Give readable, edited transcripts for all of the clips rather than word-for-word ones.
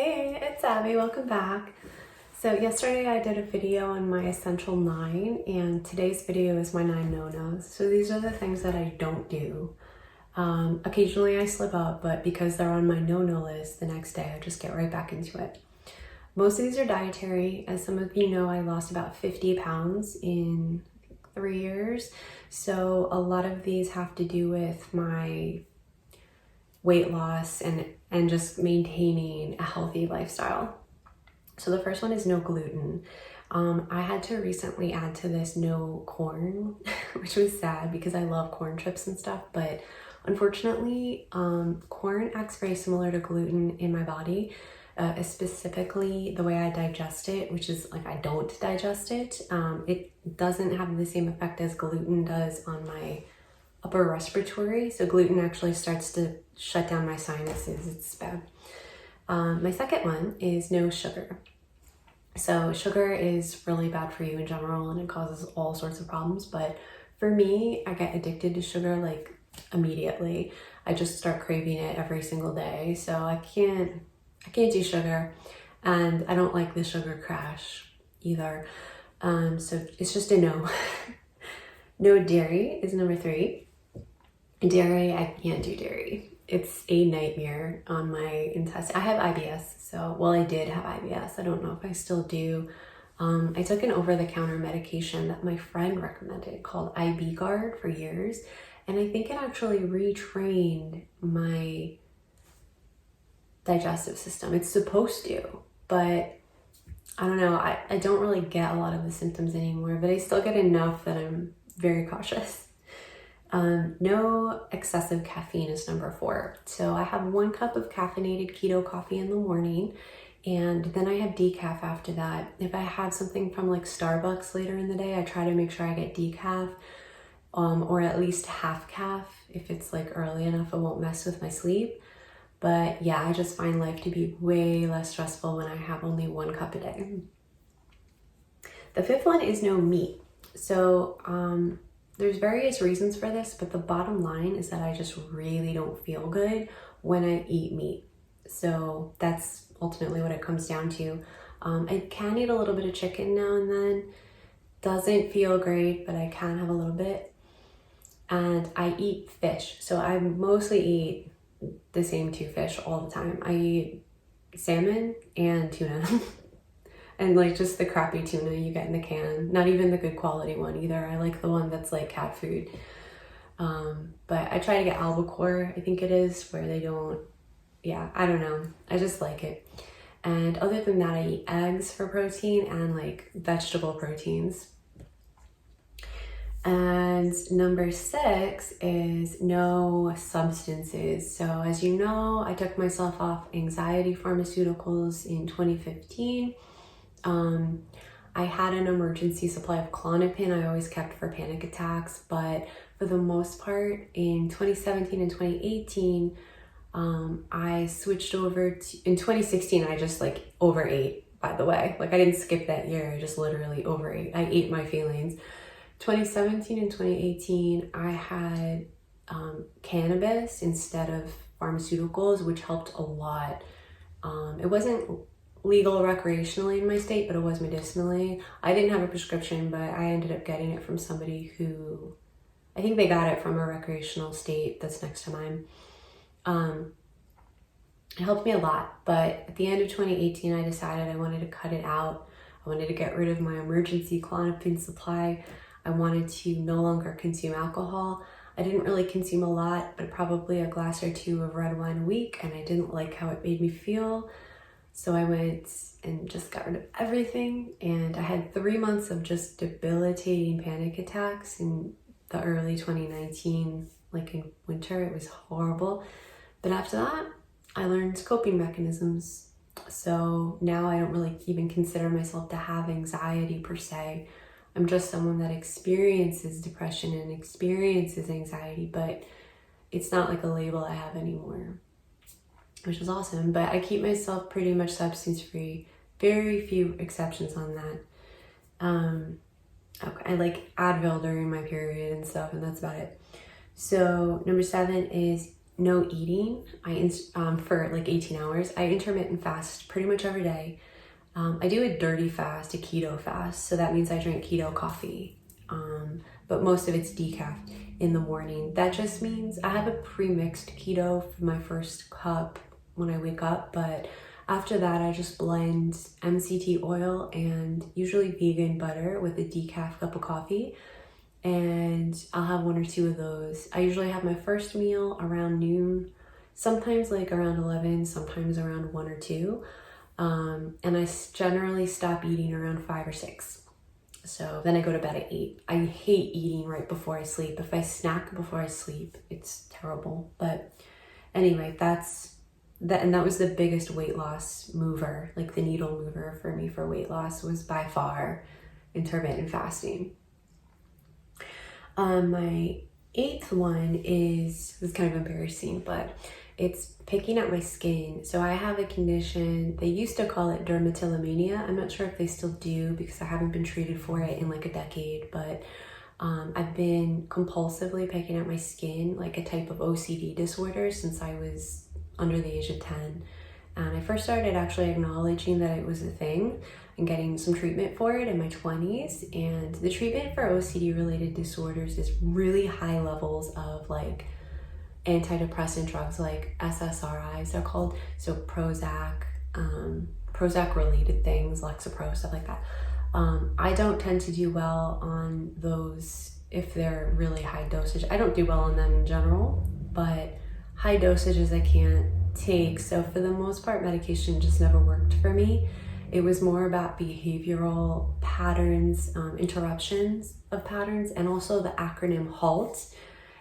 Hey, it's Abby, welcome back. So yesterday I did a video on my essential 9 and today's video is my 9 no-nos. So these are the things that I don't do. Occasionally I slip up, but because they're on my no-no list, the next day I just get right back into it. Most of these are dietary. As some of you know, I lost about 50 pounds in 3 years. So a lot of these have to do with my weight loss and just maintaining a healthy lifestyle. So the first one is no gluten. I had to recently add to this no corn, which was sad because I love corn chips and stuff, but unfortunately, corn acts very similar to gluten in my body, specifically the way I digest it, which is like I don't digest it. It doesn't have the same effect as gluten does on my upper respiratory. So gluten actually starts to shut down my sinuses. It's bad. My second one is no sugar. So sugar is really bad for you in general and it causes all sorts of problems. But for me, I get addicted to sugar like immediately. I just start craving it every single day. So I can't do sugar, and I don't like the sugar crash either. So it's just a no. No dairy is number 3. Dairy, I can't do dairy. It's a nightmare on my intestine. I have IBS, so, well, I did have IBS. I don't know if I still do. I took an over-the-counter medication that my friend recommended called IB Guard for years, and I think it actually retrained my digestive system. It's supposed to, but I don't know. I don't really get a lot of the symptoms anymore, but I still get enough that I'm very cautious. No excessive caffeine is number 4. So I have 1 cup of caffeinated keto coffee in the morning, and then I have decaf after that. If I have something from like Starbucks later in the day, I try to make sure I get decaf, or at least half calf. If it's like early enough, it won't mess with my sleep. But yeah, I just find life to be way less stressful when I have only 1 cup a day. The 5th one is no meat. So, there's various reasons for this, but the bottom line is that I just really don't feel good when I eat meat. So that's ultimately what it comes down to. I can eat a little bit of chicken now and then. Doesn't feel great, but I can have a little bit. And I eat fish. So I mostly eat the same 2 fish all the time. I eat salmon and tuna. And like just the crappy tuna you get in the can, not even the good quality one either. I like the one that's like cat food. But I try to get albacore, I think it is, where they don't, yeah, I don't know. I just like it. And other than that, I eat eggs for protein and like vegetable proteins. And number 6 is no substances. So as you know, I took myself off anxiety pharmaceuticals in 2015. I had an emergency supply of Klonopin I always kept for panic attacks, but for the most part in 2017 and 2018, I switched over to, in 2016, I just like overate, by the way. Like I didn't skip that year, I just literally overate. I ate my feelings. 2017 and 2018, I had cannabis instead of pharmaceuticals, which helped a lot. It wasn't legal recreationally in my state, but it was medicinally. I didn't have a prescription, but I ended up getting it from somebody who, I think they got it from a recreational state that's next to mine. It helped me a lot, but at the end of 2018, I decided I wanted to cut it out. I wanted to get rid of my emergency Klonopin supply. I wanted to no longer consume alcohol. I didn't really consume a lot, but probably a glass or 2 of red wine a week, and I didn't like how it made me feel. So I went and just got rid of everything, and I had 3 months of just debilitating panic attacks in the early 2019, like in winter. It was horrible. But after that, I learned coping mechanisms. So now I don't really even consider myself to have anxiety per se. I'm just someone that experiences depression and experiences anxiety, but it's not like a label I have anymore, which is awesome. But I keep myself pretty much substance free. Very few exceptions on that. Okay, I like Advil during my period and stuff, and that's about it. So number 7 is no eating. For like 18 hours. I intermittent fast pretty much every day. I do a dirty fast, a keto fast. So that means I drink keto coffee. But most of it's decaf in the morning. That just means I have a pre-mixed keto for my first cup when I wake up, but after that I just blend MCT oil and usually vegan butter with a decaf cup of coffee, and I'll have 1 or 2 of those. I usually have my first meal around noon, sometimes like around 11, sometimes around 1 or 2, and I generally stop eating around 5 or 6. So then I go to bed at 8. I hate eating right before I sleep. If I snack before I sleep, it's terrible. But anyway, that was the biggest weight loss mover, like the needle mover for me for weight loss was by far intermittent fasting. My 8th one is kind of embarrassing, but it's picking at my skin. So I have a condition, they used to call it dermatillomania. I'm not sure if they still do because I haven't been treated for it in like a decade, but I've been compulsively picking at my skin, like a type of OCD disorder, since I was under the age of 10. And I first started actually acknowledging that it was a thing and getting some treatment for it in my 20s. And the treatment for OCD related disorders is really high levels of like antidepressant drugs, like SSRIs they're called, so Prozac related things, Lexapro, stuff like that. I don't tend to do well on those if they're really high dosage. I don't do well on them in general, but high dosages I can't take. So for the most part, medication just never worked for me. It was more about behavioral patterns, interruptions of patterns, and also the acronym HALT.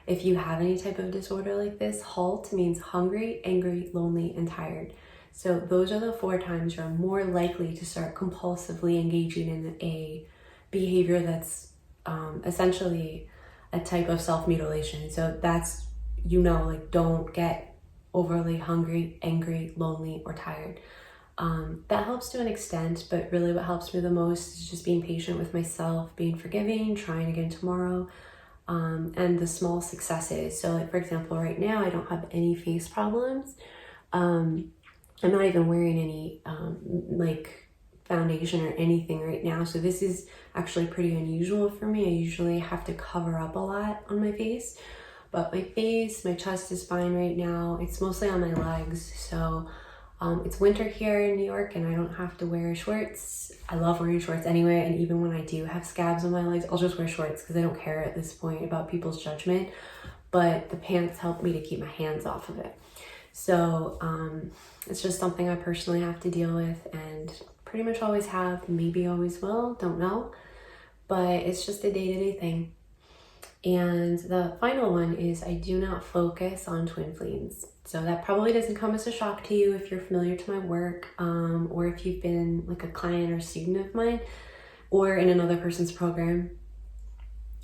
If you have any type of disorder like this, HALT means hungry, angry, lonely, and tired. So those are the 4 times you're more likely to start compulsively engaging in a behavior that's essentially a type of self-mutilation. So that's, like, don't get overly hungry, angry, lonely, or tired. That helps to an extent, but really what helps me the most is just being patient with myself, being forgiving, trying again tomorrow. And the small successes. So like, for example, right now I don't have any face problems. I'm not even wearing any like foundation or anything right now. So this is actually pretty unusual for me. I usually have to cover up a lot on my face, but my face, my chest is fine right now. It's mostly on my legs. So it's winter here in New York and I don't have to wear shorts. I love wearing shorts anyway, and even when I do have scabs on my legs, I'll just wear shorts because I don't care at this point about people's judgment, but the pants help me to keep my hands off of it. So it's just something I personally have to deal with and pretty much always have, maybe always will, don't know, but it's just a day-to-day thing. And the final one is I do not focus on twin flames. So that probably doesn't come as a shock to you if you're familiar to my work, or if you've been like a client or student of mine or in another person's program.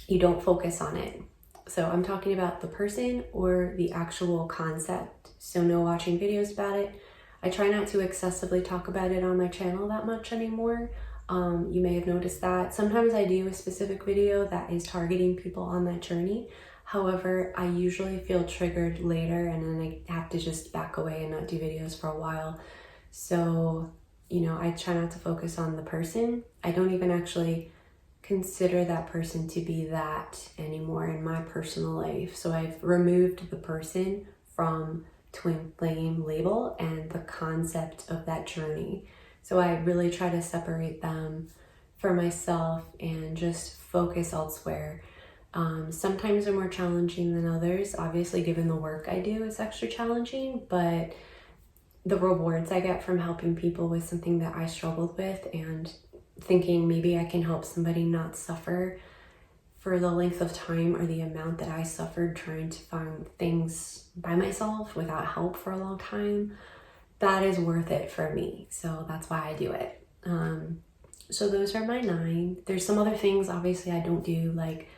You don't focus on it. So I'm talking about the person or the actual concept. So no watching videos about it. I try not to excessively talk about it on my channel that much anymore. You may have noticed that. Sometimes I do a specific video that is targeting people on that journey. However, I usually feel triggered later and then I have to just back away and not do videos for a while. So, I try not to focus on the person. I don't even actually consider that person to be that anymore in my personal life. So I've removed the person from twin flame label and the concept of that journey. So I really try to separate them for myself and just focus elsewhere. Sometimes they're more challenging than others. Obviously, given the work I do, it's extra challenging, but the rewards I get from helping people with something that I struggled with and thinking maybe I can help somebody not suffer for the length of time or the amount that I suffered trying to find things by myself without help for a long time, that is worth it for me. So that's why I do it. So those are my 9. There's some other things obviously I don't do, like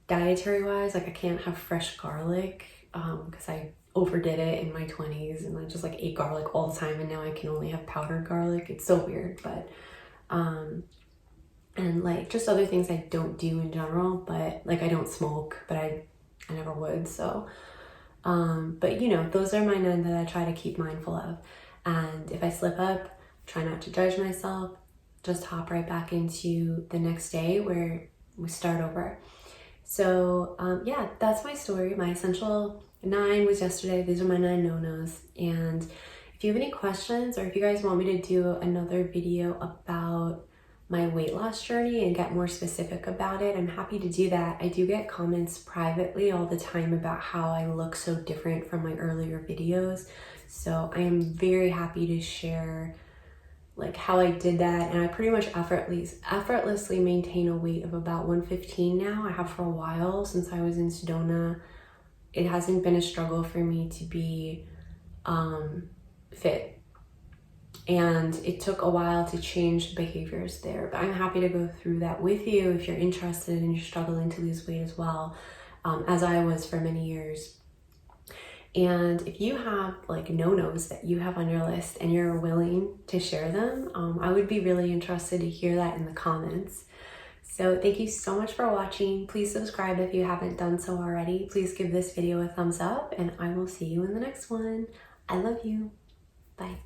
dietary wise, like I can't have fresh garlic because I overdid it in my 20s and I just like ate garlic all the time, and now I can only have powdered garlic. It's so weird, but and like just other things I don't do in general. But like I don't smoke, but I never would. So But you know, those are my 9 that I try to keep mindful of. And if I slip up, try not to judge myself, just hop right back into the next day where we start over. So yeah, that's my story. My essential 9 was yesterday. These are my 9 no-nos. And if you have any questions, or if you guys want me to do another video about my weight loss journey and get more specific about it, I'm happy to do that. I do get comments privately all the time about how I look so different from my earlier videos. So I am very happy to share like how I did that, and I pretty much effortlessly maintain a weight of about 115 now. I have for a while, since I was in Sedona. It hasn't been a struggle for me to be fit. And it took a while to change the behaviors there, but I'm happy to go through that with you if you're interested and you're struggling to lose weight as well, as I was for many years. And if you have like no-nos that you have on your list and you're willing to share them, I would be really interested to hear that in the comments. So thank you so much for watching. Please subscribe if you haven't done so already. Please give this video a thumbs up, and I will see you in the next one. I love you. Bye.